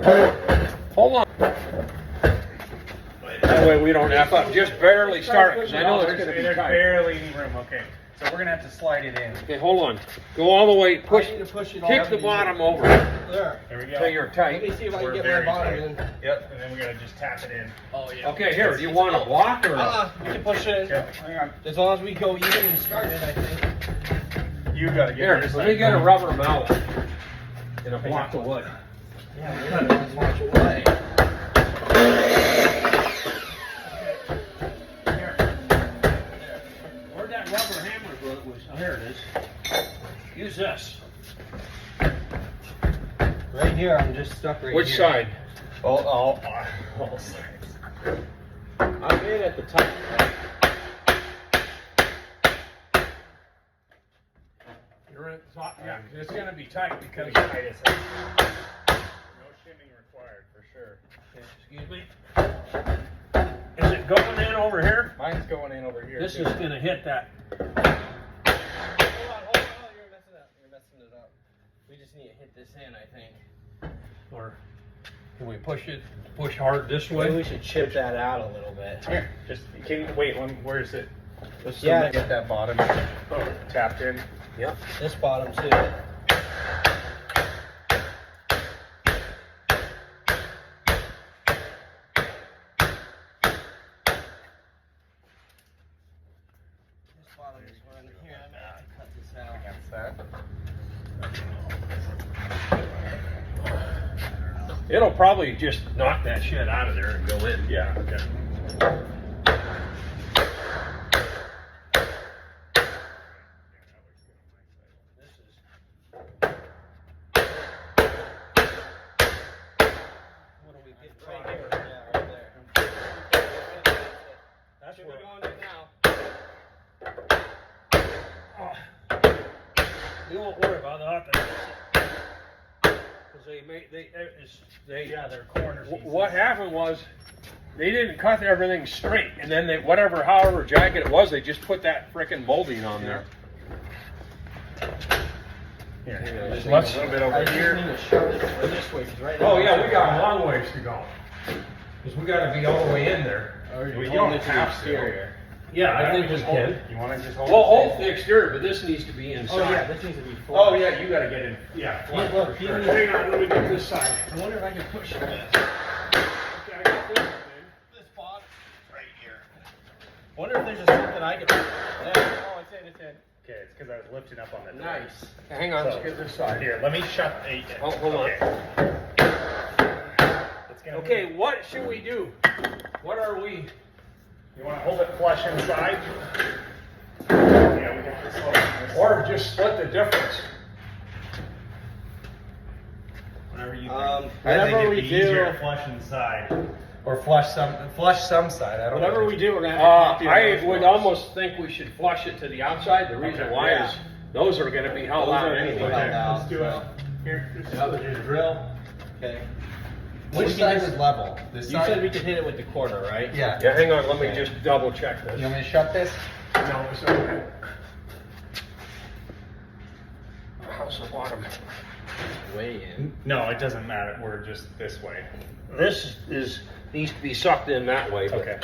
Hold on. That way we don't F up. Just barely start it, because I know it's going to be There's tight. barely any room. Okay, so we're gonna have to slide it in. Okay, hold on. Go all the way. Push. I need to push it all Kick the in. bottom over There. There we go. until you're Let tight. me see if I can We're get very my bottom tight. in. Yep, and then we gotta just tap it in. Oh yeah. Okay, here. Do you want a block or? We can push it in. Okay, hang on. As long as we go even and start it, I think. You gotta get Here, this let me get a rubber mallet and a block of wood. Yeah, we're gonna just watch it away. Where'd that rubber hammer go? Oh, here it is. Use this. Right here, I'm just stuck right Which here. side? All sides. I'm in at the top. You're at the top. Yeah, it's going to be tight because. Tight as hell. No shimming required for sure. Excuse me. Is it going in over here? Mine's going in over here. This too. is going to hit that. Hold on. You're messing it up. We just need to hit this in, I think. Or can we push it? Push hard this Maybe we way? should chip that out a little bit. Here, just wait. Where is it? Just Yeah. to get that bottom tapped in. Yep. This bottom too. This bottom is one here. I'm gonna have to cut this out. That's that. It'll probably just knock that shit out of there and go in. Yeah. Okay. This is. What do we get Right right here. here? Yeah, right there. That's Should where. we go in it now? You won't worry about that. Because Yeah, they're corners. What happened was they didn't cut everything straight, and then they however jagged it was, they just put that frickin' molding on there. Here, Let's- a little bit I over just here. need to shove it or this way, 'cause right now. Oh yeah, we got a long ways to go. Because we got to be all the way in there. We Hold don't it to the have to. exterior. Yeah, I think we just hold can. it. You want to just hold We'll it? hold the exterior, but this needs to be inside. Oh yeah, this needs to be full. Oh yeah, you got to get in. Yeah. Yeah, look, for sure. even- Hang on, let me get this side. I wonder if I can push this. Okay, I got this one This spot right here. Wonder if there's just something I can. There. Oh, it's in. It's in. Okay, it's because I was lifting up on the door. Nice. in. Hang on, let's get this side. Here, let me shut. Hold on. It's gonna Okay, what should we do? What are we? You want to hold it flush inside? Yeah, we got this one. Or just split the difference? Whatever you think. Whatever we do, flush inside. Or flush some side. I don't whatever know. we do, we're gonna have to copy I those would ones. almost think we should flush it to the outside. The reason Okay, why yeah. is those are going to be held Those out are gonna be anyway. held Okay, out, let's do so. it. Here, Yep. there's a drill. Okay. Which side is level? This You side? said we could hit it with the quarter, right? Yeah. Yeah, hang on. Let me just double check this. You want me to shut this? No, it's okay. How's the bottom? Way in. No, it doesn't matter. We're just this way. This needs to be sucked in that way. But Okay.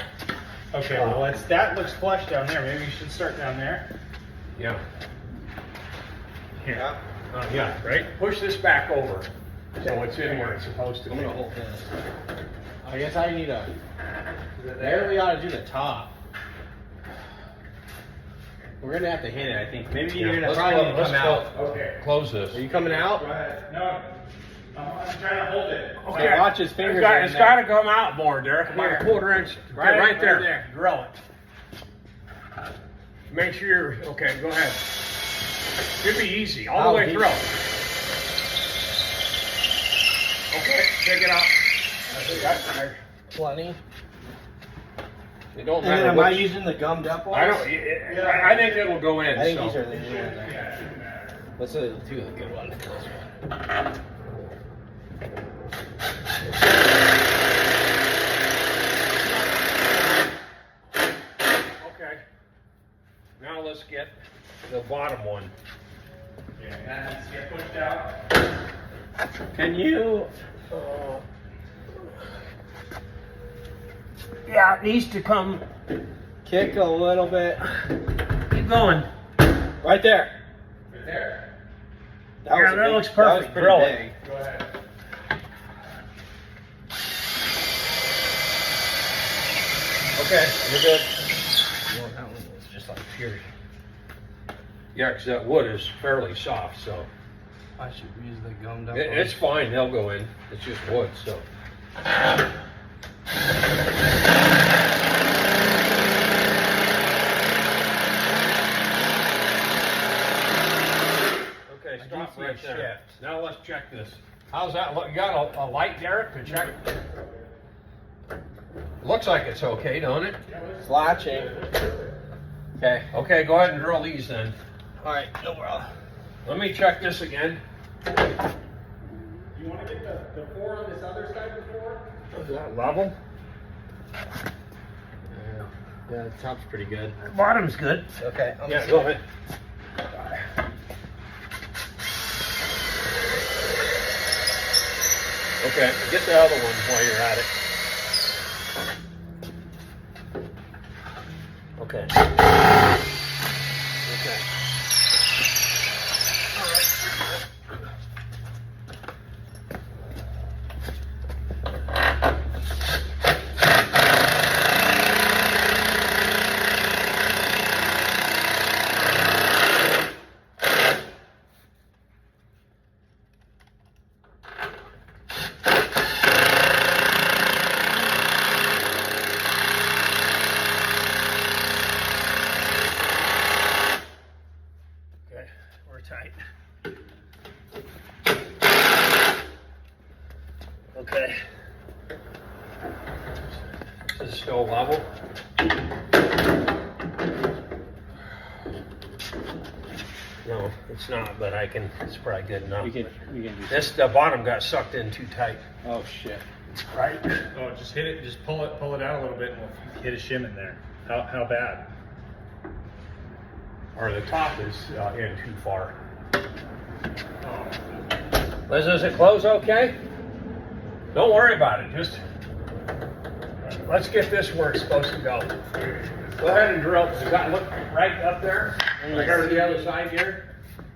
Okay, well, that looks flush down there. Maybe you should start down there. Yeah. Here. Yeah. Yeah. Right? Push this back over so it's in where it's supposed to I'm be. gonna hold this. I guess I need a. There we ought to do the top. We're gonna have to hit it, I think. Maybe you're gonna probably need to come out. Okay. Close this. Are you coming out? Go ahead. No, I'm trying to hold it. Okay. Watch his fingers. It's got to come out more, Derek. About a quarter inch. Right- Right there. right there. Drill it. Make sure you're okay. Go ahead. Should be easy all the way through. Okay, take it out. I think that's there. Plenty. It don't And then matter. am I What, using the gummed up ones? I don't. I think it'll go in. I think so. these are the new ones. Yeah, it shouldn't matter. Let's do the good one. Okay. Now let's get the bottom one. Yeah, that needs to get pushed out. Can you Yeah, it needs to come. Kick a little bit. Keep going. Right there. Right there. That looks perfect. That was Drill pretty it. big. Go ahead. Okay, you're good. Well, that one was just like pure. Yeah, because that wood is fairly soft, so I should use the gummed up. it's fine. They'll go in. It's just wood, so. Okay, stop see a right there. shift. Now let's check this. How's that look? You got a light, Derek, to check? Looks like it's okay, don't it? Latching. Okay. Okay, go ahead and drill these then. All right. No problem. Let me check this again. You want to get the 4 on this other side of the 4? Is that level? Yeah, the top's pretty good. Bottom's good. Okay. Yeah, go ahead. Okay, get the other one while you're at it. Okay. Okay. Okay, we're tight. Okay. Is it still level? No, it's not, but I can, it's probably good enough. We can do This, the bottom got sucked in too tight. Oh shit. Right? Oh, just hit it. Just pull it out a little bit, and we'll hit a shim in there. How bad? Or the top is in too far. Oh, Liz, does it close okay? Don't worry about it, just let's get this where it's supposed to go. Go ahead and drill, because you got to look right up there, like over the other side here.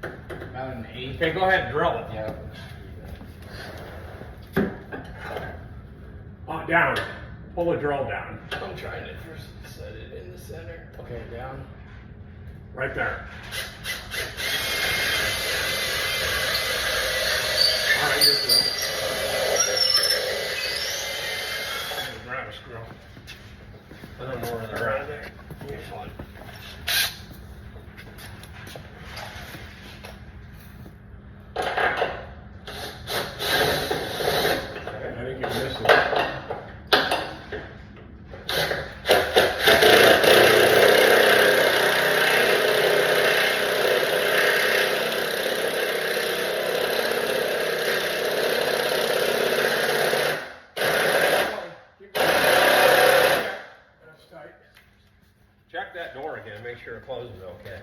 About an 8. Okay, go ahead and drill it. Yeah. Down. Pull the drill down. I'm trying to first set it in the center. Okay, down. Right there. All right, you're good. Grab a screw. I don't know where they're at. You're fine. I think you're missing. Check that door again, make sure it closes okay.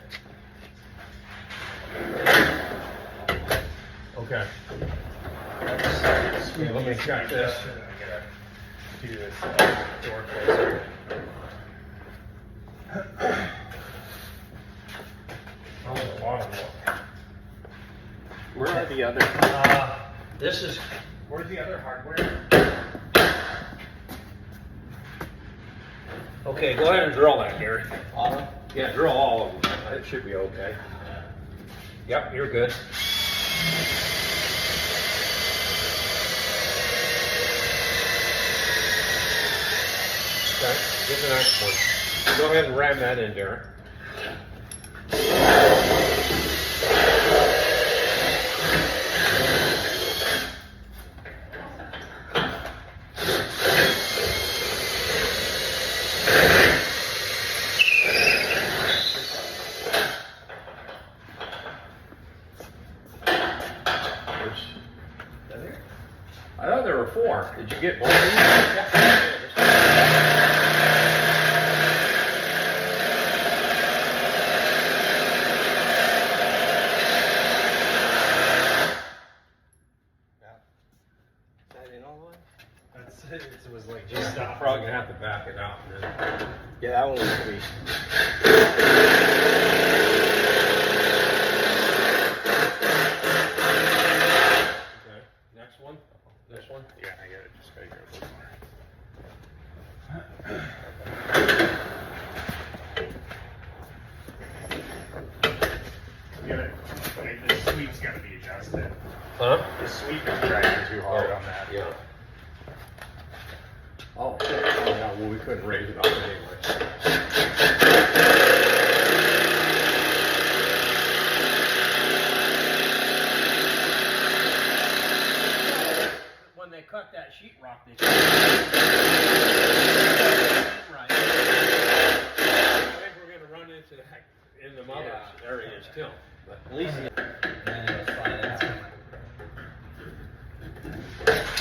Okay. Okay, let me check this. do this door closer. How does the bottom look? Where are the other? This is, Where's the other hardware? okay, go ahead and drill that, Gary. Bottom? Yeah, drill all of them. It should be okay. Yep, you're good. Okay, get the next one. Go ahead and ram that in, Derek. I thought there were 4. Did you get more of these? It was like Just probably gonna have to back it out. And then... Yeah, that one was sweet. Okay. Next one. This one. Yeah, I get it. Just gotta go a little more. Get it. Like, the sweep's gotta be adjusted. Huh? The sweep is dragging too hard on that. Yeah. Oh, yeah, well, we couldn't raise it up anyway. When they cut that sheetrock, they right. I think we're gonna run into that in the mother's areas too. But At least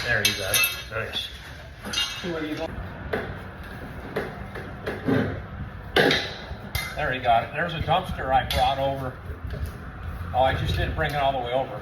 there you go. Nice. There he got it. There's a dumpster I brought over. Oh, I just didn't bring it all the way over.